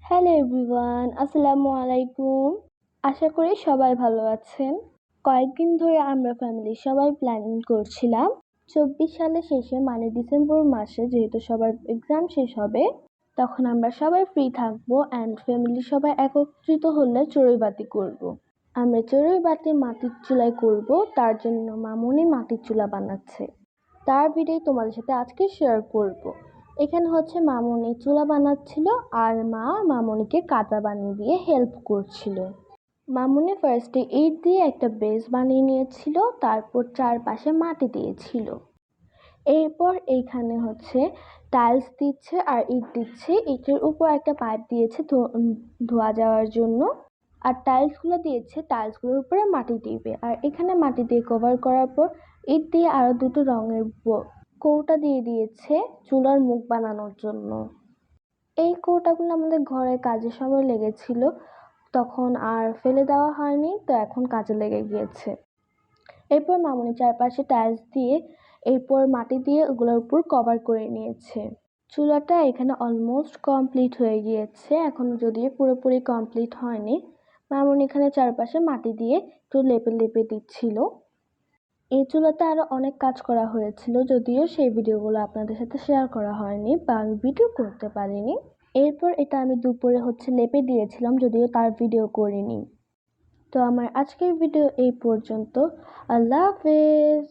Hello everyone, আসসালামু আলাইকুম। আশা করি সবাই ভালো আছেন। কয়েকদিন ধরে আমরা ফ্যামিলির সবাই প্ল্যানিং করছিলাম 24 সালের শেষে মানে ডিসেম্বর মাসে যেহেতু সবার এক্সাম শেষ হবে, তখন আমরা সবাই ফ্রি থাকবো অ্যান্ড ফ্যামিলির সবাই একত্রিত হলে চড়ুইভাতি করব। আমরা চড়ুইভাতি মাটির চুলায় করব, তার জন্য মামুনি মাটির চুলা বানাচ্ছে। তার ভিডিও তোমাদের সাথে আজকে শেয়ার করব। এখানে হচ্ছে মামুনি চুলা বানাচ্ছিল আর মা মামুনিকে কাঁচা বানিয়ে দিয়ে হেল্প করছিল। মামুনি ফার্স্টে ইট দিয়ে একটা বেস বানিয়ে নিয়েছিল, তারপর চারপাশে মাটি দিয়েছিল। এরপর এইখানে হচ্ছে টাইলস দিচ্ছে আর ইট দিচ্ছে। ইটের উপর একটা পাইপ দিয়েছে ধোয়া যাওয়ার জন্য, আর টাইলসগুলো দিয়েছে টাইলসগুলোর উপরে মাটি দিবে। আর এখানে মাটি দিয়ে কভার করার পর ইট দিয়ে আরো দুটো রঙের কৌটা দিয়ে দিয়েছে চুলার মুখ বানানোর জন্য। এই কৌটাগুলো আমাদের ঘরে কাজের সময় লেগেছিল, তখন আর ফেলে দেওয়া হয়নি, তো এখন কাজে লেগে গিয়েছে। এরপর মামুনি চারপাশে টাইলস দিয়ে এরপর মাটি দিয়ে ওগুলোর উপর কভার করে নিয়েছে। চুলাটা এখানে অলমোস্ট কমপ্লিট হয়ে গিয়েছে, এখনো যদিও পুরোপুরি কমপ্লিট হয়নি। মামুনি এখানে চারপাশে মাটি দিয়ে একটু লেপে লেপে দিচ্ছিল। এই চুলাতে আরো অনেক কাজ করা হয়েছিল, যদিও সেই ভিডিওগুলো আপনাদের সাথে শেয়ার করা হয়নি বা আমি ভিডিও করতে পারিনি। এরপর এটা আমি দুপুরে হচ্ছে লেপে দিয়েছিলাম, যদিও তার ভিডিও করিনি। তো আমার আজকের ভিডিও এই পর্যন্ত। আল্লাহ হাফেজ।